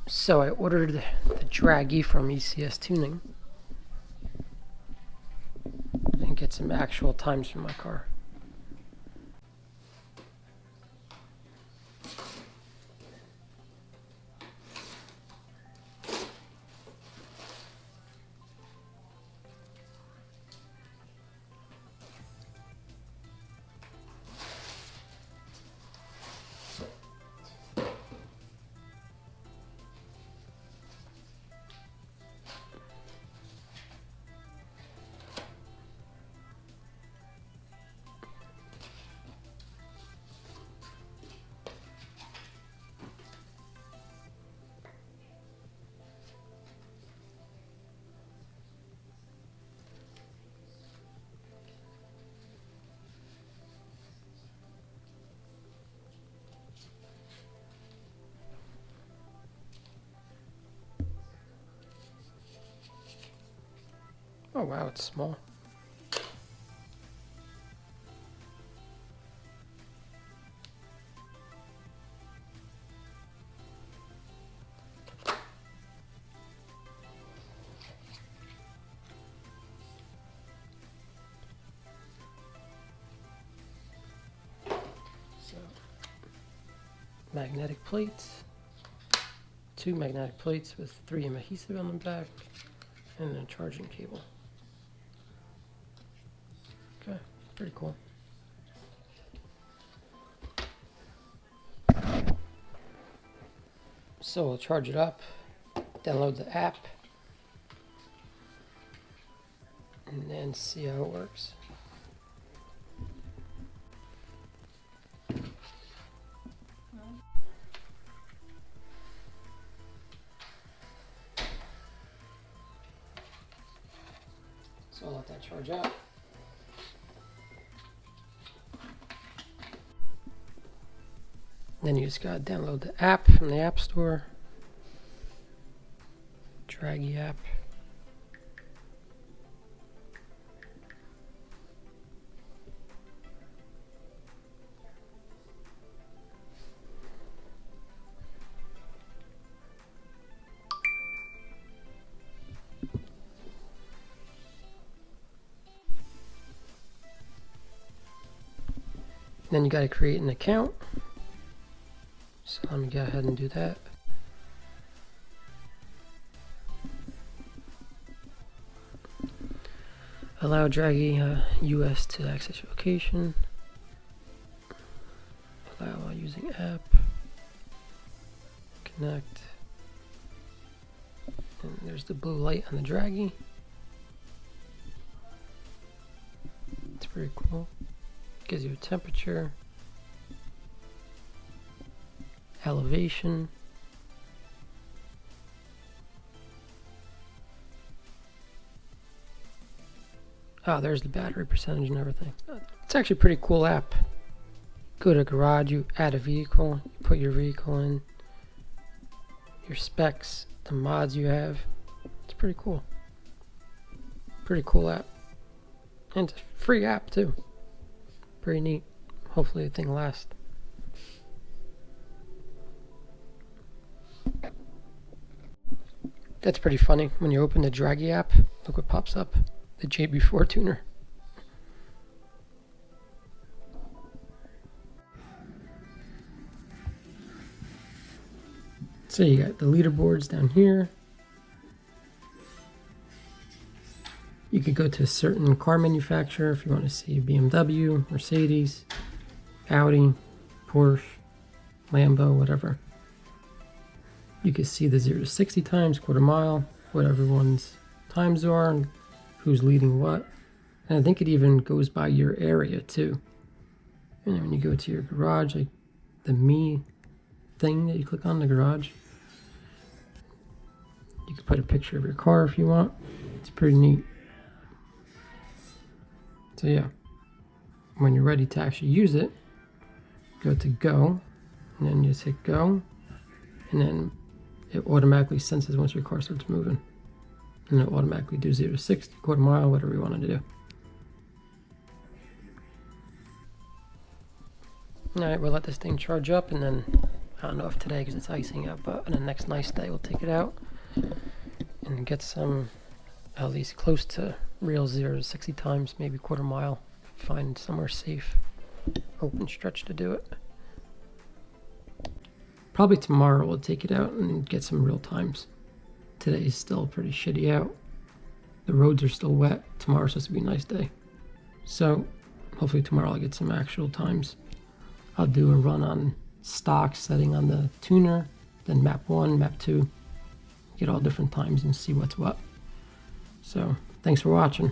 So I ordered the Draggy from ECS Tuning and get some actual times from my car. Oh wow, it's small. So, magnetic plates, 2 magnetic plates with 3M adhesive on the back, and a charging cable. Okay, pretty cool. So we'll charge it up, download the app, and then see how it works. So I'll let that charge up. Then you just gotta download the app from the App Store. Draggy app. Then you gotta create an account. So let me go ahead and do that. Allow Draggy US to access your location. Allow while using app. Connect. And there's the blue light on the Draggy. It's pretty cool. Gives you a temperature, elevation, there's the battery percentage and everything. It's actually a pretty cool app. Go to garage, you add a vehicle, you put your vehicle in, your specs, the mods you have. It's pretty cool. Pretty cool app. And it's a free app too. Pretty neat. Hopefully the thing lasts. That's pretty funny. When you open the Draggy app, look what pops up. The JB4 tuner. So you got the leaderboards down here. You could go to a certain car manufacturer if you want to see BMW, Mercedes, Audi, Porsche, Lambo, whatever. You can see the 0 to 60 times, quarter mile, what everyone's times are, and who's leading what. And I think it even goes by your area too. And when you go to your garage, like the me thing that you click on, the garage, you can put a picture of your car if you want. It's pretty neat. So yeah, when you're ready to actually use it, go to go, and then you just hit go, and then it automatically senses once your car starts moving. And it'll automatically do 0 to 60, quarter mile, whatever you want to do. Alright, we'll let this thing charge up, and then I don't know if today because it's icing out, but on the next nice day we'll take it out and get some at least close to real 0 to 60 times, maybe quarter mile. Find somewhere safe, open stretch to do it. Probably tomorrow we'll take it out and get some real times. Today's still pretty shitty out. The roads are still wet. Tomorrow's supposed to be a nice day. So hopefully tomorrow I'll get some actual times. I'll do a run on stock setting on the tuner, then map 1, map 2, get all different times and see what's what. So thanks for watching.